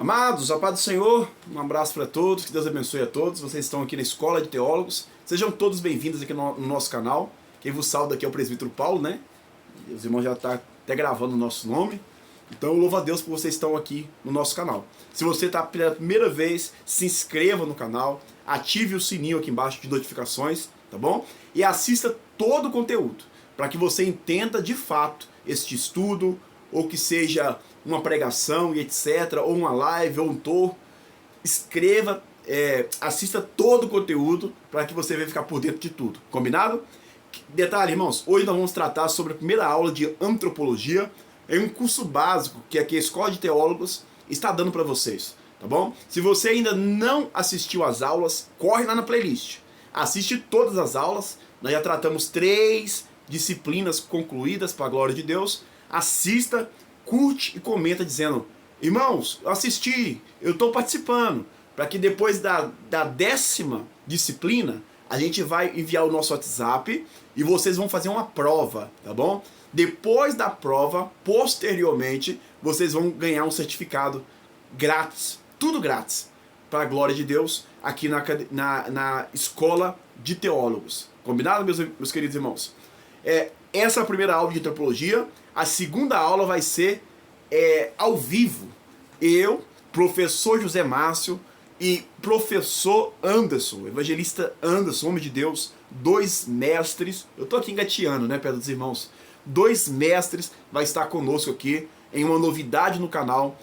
Amados, a paz do Senhor, um abraço para todos, que Deus abençoe a todos. Vocês estão aqui na Escola de Teólogos, sejam todos bem-vindos aqui no nosso canal. Quem vos salva aqui é o presbítero Paulo, né? Os irmãos já estão até gravando o nosso nome. Então, louvo a Deus por vocês estão aqui no nosso canal. Se você está pela primeira vez, se inscreva no canal, ative o sininho aqui embaixo de notificações, tá bom? E assista todo o conteúdo, para que você entenda de fato este estudo, ou que seja uma pregação e etc, ou uma live, ou um tour. Escreva, assista todo o conteúdo, para que você venha ficar por dentro de tudo, combinado? Detalhe, irmãos, hoje nós vamos tratar sobre a primeira aula de antropologia, em um curso básico que aqui a Escola de Teólogos está dando para vocês, tá bom? Se você ainda não assistiu às aulas, corre lá na playlist, assiste todas as aulas. Nós já tratamos 3 disciplinas concluídas para a glória de Deus. Assista, curte e comenta dizendo: irmãos, eu assisti, eu estou participando, para que depois da 10ª disciplina a gente vai enviar o nosso WhatsApp e vocês vão fazer uma prova, tá bom? Depois da prova, posteriormente, vocês vão ganhar um certificado grátis, tudo grátis, para a glória de Deus, aqui na Escola de Teólogos. Combinado, meus queridos irmãos? Essa é a primeira aula de antropologia. A segunda aula vai ser ao vivo. Eu, professor José Márcio e professor Anderson, evangelista Anderson, homem de Deus, 2 mestres. Eu estou aqui engateando, né, perto dos irmãos. 2 mestres vai estar conosco aqui em uma novidade no canal,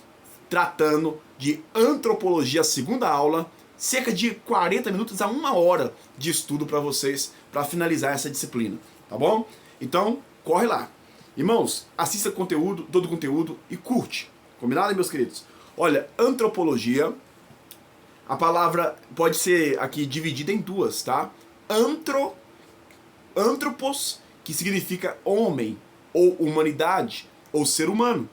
tratando de antropologia, a segunda aula, cerca de 40 minutos a 1 hora de estudo para vocês, para finalizar essa disciplina, tá bom? Então, corre lá. Irmãos, assista conteúdo, todo o conteúdo e curte. Combinado, meus queridos? Olha, antropologia, a palavra pode ser aqui dividida em 2, tá? Antropos, que significa homem, ou humanidade, ou ser humano.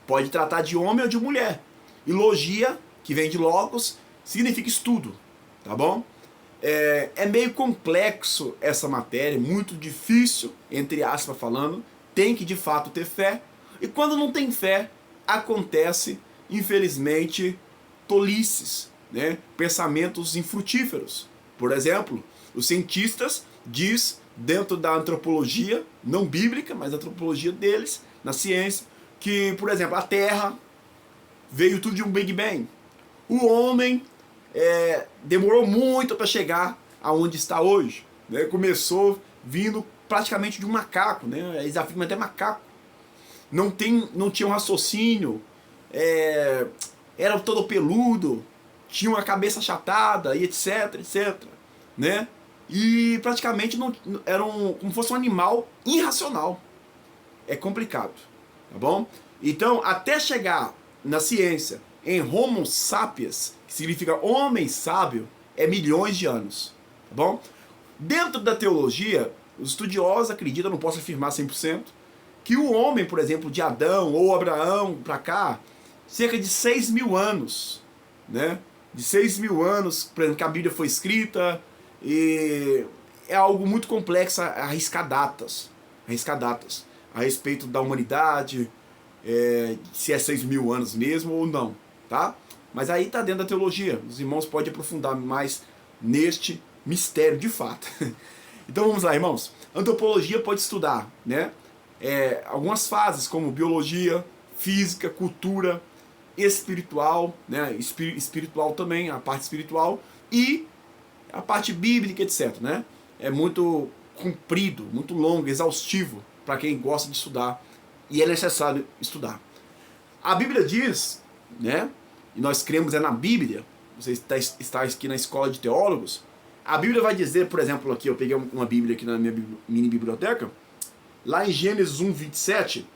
Pode tratar de homem ou de mulher. E logia, que vem de logos, significa estudo, tá bom? É meio complexo essa matéria, muito difícil, entre aspas falando. Tem que de fato ter fé. E quando não tem fé, acontece, infelizmente, tolices, né? Pensamentos infrutíferos. Por exemplo, os cientistas dizem, dentro da antropologia, não bíblica, mas a antropologia deles, na ciência, que, por exemplo, a Terra veio tudo de um Big Bang. O homem demorou muito para chegar aonde está hoje, né? Começou vindo praticamente de um macaco, né? Eles afirmam até macaco. Não tinha um raciocínio, era todo peludo, tinha uma cabeça achatada e etc, né? E praticamente era como fosse um animal irracional. É complicado, tá bom? Então, até chegar na ciência em Homo sapiens, que significa homem sábio, é milhões de anos, tá bom? Dentro da teologia, os estudiosos acreditam, não posso afirmar 100%, que o homem, por exemplo, de Adão ou Abraão para cá, cerca de 6.000 anos, né? De 6.000 anos, por exemplo, que a Bíblia foi escrita, e é algo muito complexo arriscar datas a respeito da humanidade, se é 6.000 anos mesmo ou não, tá? Mas aí está dentro da teologia, os irmãos podem aprofundar mais neste mistério de fato. Então vamos lá, irmãos. Antropologia pode estudar, né? Algumas fases como biologia, física, cultura, espiritual, né? Espiritual também, a parte espiritual e a parte bíblica, etc, né? É muito comprido, muito longo, exaustivo para quem gosta de estudar, e é necessário estudar. A Bíblia diz, né? E nós cremos na Bíblia. Você está aqui na Escola de Teólogos. A Bíblia vai dizer, por exemplo, aqui eu peguei uma Bíblia aqui na minha mini biblioteca, lá em Gênesis 1, 27,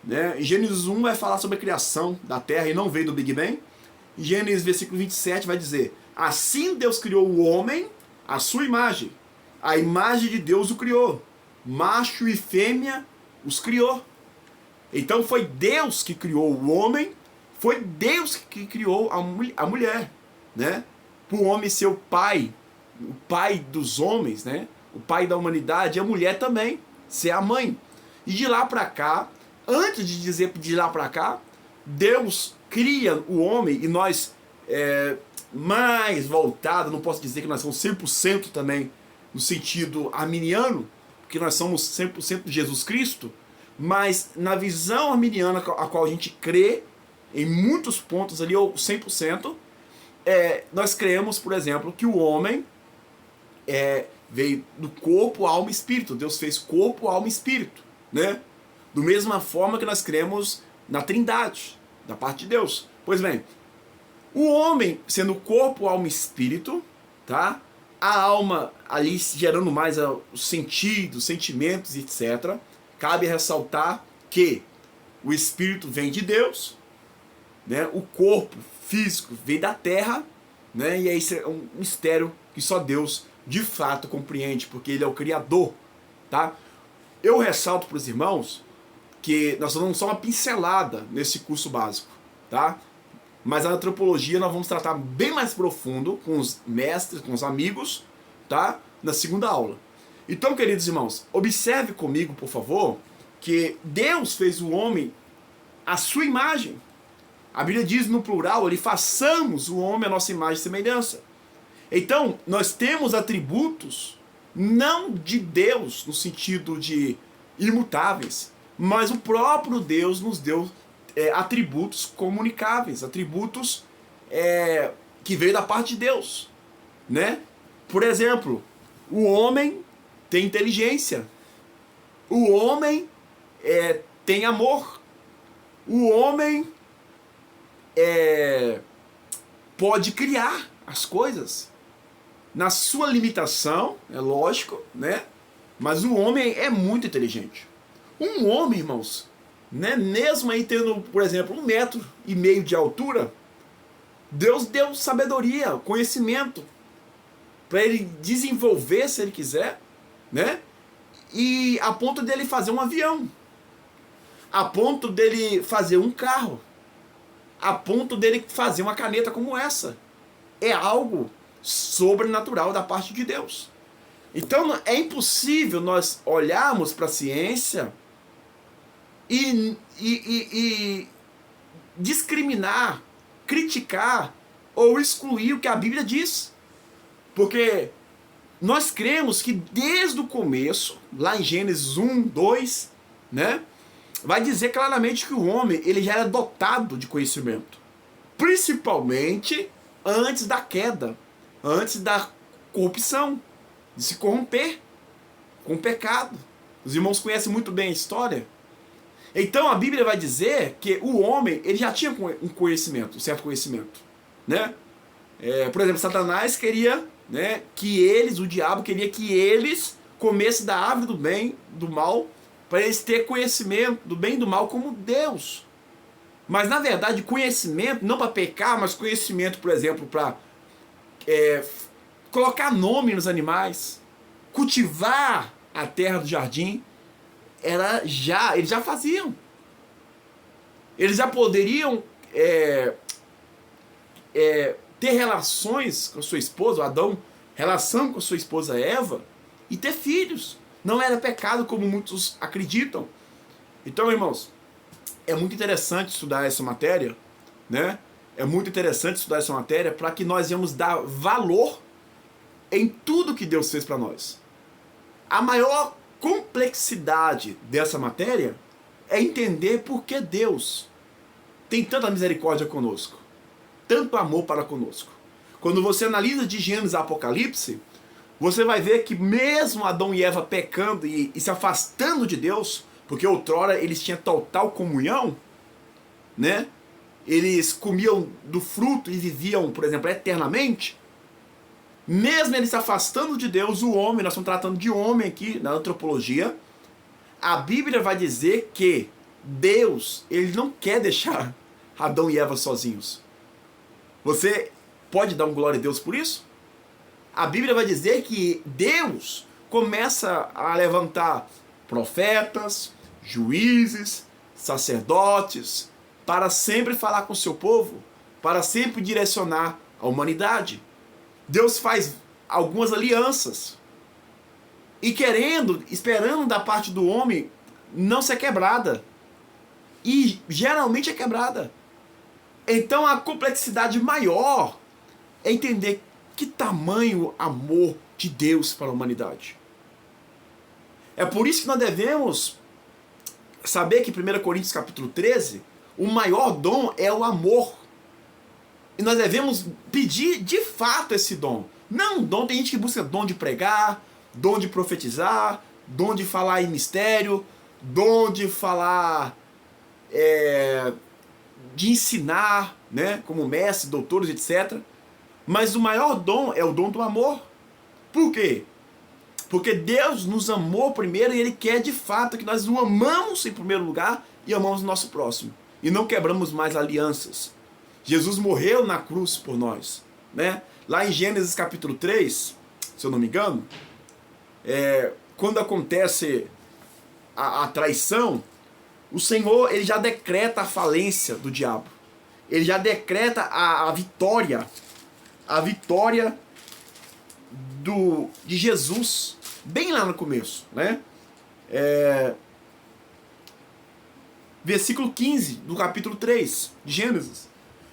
né? Em Gênesis 1 vai falar sobre a criação da terra e não veio do Big Bang. Em Gênesis versículo 27 vai dizer: assim Deus criou o homem à sua imagem. A imagem de Deus o criou. Macho e fêmea os criou. Então foi Deus que criou o homem, foi Deus que criou a mulher, né? Para o homem ser o pai dos homens, né? O pai da humanidade, e a mulher também ser a mãe. E de lá para cá, antes de dizer de lá para cá, Deus cria o homem, e nós mais voltado, não posso dizer que nós somos 100% também no sentido arminiano, porque nós somos 100% de Jesus Cristo, mas na visão arminiana a qual a gente crê, em muitos pontos ali, ou 100%, nós cremos, por exemplo, que o homem veio do corpo, alma e espírito. Deus fez corpo, alma e espírito, né? Do mesma forma que nós cremos na Trindade, da parte de Deus. Pois bem, o homem sendo corpo, alma e espírito, tá? A alma ali gerando mais os sentidos, sentimentos, etc. Cabe ressaltar que o espírito vem de Deus, né? O corpo físico vem da terra, né? E isso é um mistério que só Deus de fato compreende, porque Ele é o Criador, tá? Eu ressalto para os irmãos que nós vamos só uma pincelada nesse curso básico, tá? Mas a antropologia nós vamos tratar bem mais profundo com os mestres, com os amigos, tá? Na segunda aula. Então, queridos irmãos, observe comigo, por favor, que Deus fez o homem à sua imagem. A Bíblia diz no plural, ele façamos o homem à nossa imagem e semelhança. Então, nós temos atributos não de Deus no sentido de imutáveis, mas o próprio Deus nos deu atributos comunicáveis, atributos que veio da parte de Deus, né? Por exemplo, o homem tem inteligência, o homem tem amor, o homem pode criar as coisas na sua limitação, é lógico, né? Mas o homem é muito inteligente. Um homem, irmãos, né? Mesmo aí tendo, por exemplo, 1,5 metro de altura, Deus deu sabedoria, conhecimento para ele desenvolver, se ele quiser, né? E a ponto dele fazer um avião, a ponto dele fazer um carro, a ponto dele fazer uma caneta como essa. É algo sobrenatural da parte de Deus. Então é impossível nós olharmos para a ciência e discriminar, criticar ou excluir o que a Bíblia diz. Porque nós cremos que desde o começo, lá em Gênesis 1, 2, né, vai dizer claramente que o homem ele já era dotado de conhecimento. Principalmente antes da queda, antes da corrupção, de se corromper com o pecado. Os irmãos conhecem muito bem a história. Então a Bíblia vai dizer que o homem ele já tinha um conhecimento, um certo conhecimento, né? Por exemplo, Satanás queria, né, que eles, o diabo queria que eles comessem da árvore do bem, do mal, para eles terem conhecimento do bem e do mal como Deus. Mas na verdade conhecimento não para pecar, mas conhecimento, por exemplo, para colocar nome nos animais, cultivar a terra do jardim, eles já faziam. Eles já poderiam ter relações com a sua esposa, Adão, relação com a sua esposa Eva, e ter filhos. Não era pecado como muitos acreditam. Então, irmãos, é muito interessante estudar essa matéria, né? É muito interessante estudar essa matéria para que nós venhamos dar valor em tudo que Deus fez para nós. A maior complexidade dessa matéria é entender por que Deus tem tanta misericórdia conosco, tanto amor para conosco. Quando você analisa de Gênesis a Apocalipse, você vai ver que mesmo Adão e Eva pecando e se afastando de Deus, porque outrora eles tinham total comunhão, né? Eles comiam do fruto e viviam, por exemplo, eternamente. Mesmo eles se afastando de Deus, o homem, nós estamos tratando de homem aqui na antropologia, a Bíblia vai dizer que Deus, ele não quer deixar Adão e Eva sozinhos. Você pode dar um glória a Deus por isso? A Bíblia vai dizer que Deus começa a levantar profetas, juízes, sacerdotes, para sempre falar com o seu povo, para sempre direcionar a humanidade. Deus faz algumas alianças e esperando da parte do homem não ser quebrada. E geralmente é quebrada. Então a complexidade maior é entender que tamanho amor de Deus para a humanidade. É por isso que nós devemos saber que em 1 Coríntios capítulo 13, o maior dom é o amor. E nós devemos pedir de fato esse dom. Não dom, tem gente que busca dom de pregar, dom de profetizar, dom de falar em mistério, dom de falar, de ensinar, né, como mestres, doutores, etc. Mas o maior dom é o dom do amor. Por quê? Porque Deus nos amou primeiro e Ele quer de fato que nós o amamos em primeiro lugar e amamos o nosso próximo. E não quebramos mais alianças. Jesus morreu na cruz por nós, né? Lá em Gênesis capítulo 3, se eu não me engano, quando acontece a traição, o Senhor ele já decreta a falência do diabo. Ele já decreta a vitória de Jesus, bem lá no começo, né? Versículo 15 do capítulo 3 de Gênesis.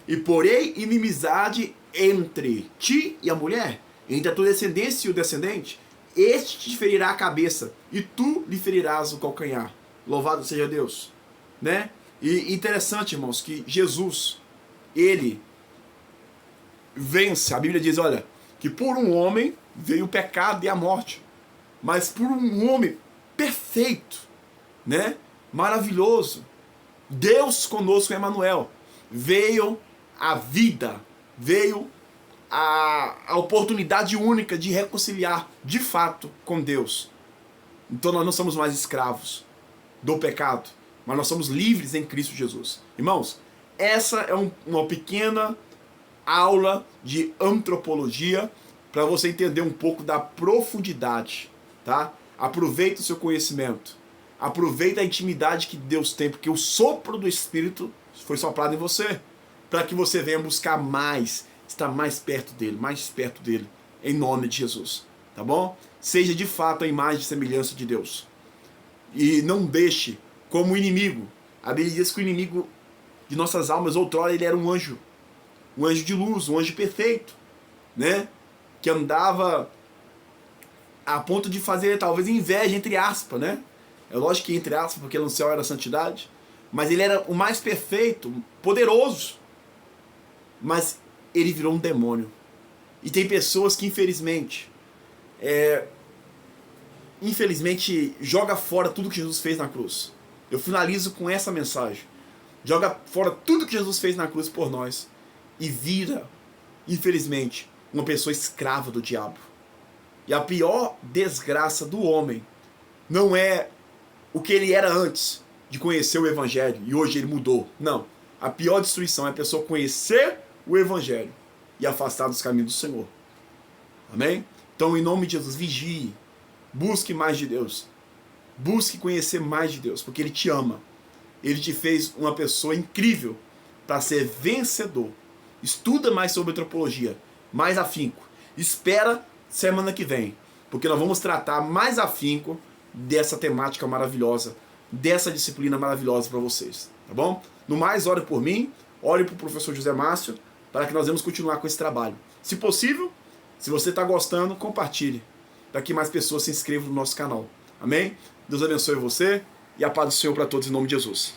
E porém inimizade entre ti e a mulher, entre a tua descendência e o descendente, este te ferirá a cabeça, e tu lhe ferirás o calcanhar. Louvado seja Deus, né? E interessante, irmãos, que Jesus, ele vence, a Bíblia diz, olha, que por um homem veio o pecado e a morte, mas por um homem perfeito, né? Maravilhoso, Deus conosco, Emanuel, veio a vida, veio a oportunidade única de reconciliar de fato com Deus. Então nós não somos mais escravos do pecado, mas nós somos livres em Cristo Jesus. Irmãos, essa é uma pequena aula de antropologia para você entender um pouco da profundidade, tá? Aproveita o seu conhecimento, aproveita a intimidade que Deus tem, porque o sopro do Espírito foi soprado em você, para que você venha buscar mais, estar mais perto dele, em nome de Jesus, tá bom? Seja de fato a imagem e semelhança de Deus. E não deixe como inimigo. A Bíblia diz que o inimigo de nossas almas, outrora, ele era um anjo de luz, um anjo perfeito, né? Que andava a ponto de fazer talvez inveja, entre aspas, né? É lógico que entre aspas, porque no céu era santidade, mas ele era o mais perfeito, poderoso, mas ele virou um demônio. E tem pessoas que infelizmente joga fora tudo que Jesus fez na cruz. Eu finalizo com essa mensagem. Joga fora tudo que Jesus fez na cruz por nós e vira, infelizmente, uma pessoa escrava do diabo. E a pior desgraça do homem não é o que ele era antes de conhecer o Evangelho e hoje ele mudou. Não. A pior destruição é a pessoa conhecer o Evangelho e afastar dos caminhos do Senhor. Amém? Então, em nome de Jesus, vigie. Busque mais de Deus. Busque conhecer mais de Deus, porque Ele te ama. Ele te fez uma pessoa incrível para ser vencedor. Estuda mais sobre antropologia, mais afinco. Espera semana que vem, porque nós vamos tratar mais afinco dessa temática maravilhosa, dessa disciplina maravilhosa para vocês, tá bom? No mais, ore por mim, ore para o professor José Márcio, para que nós vamos continuar com esse trabalho. Se possível, se você está gostando, compartilhe, para que mais pessoas se inscrevam no nosso canal. Amém? Deus abençoe você e a paz do Senhor para todos em nome de Jesus.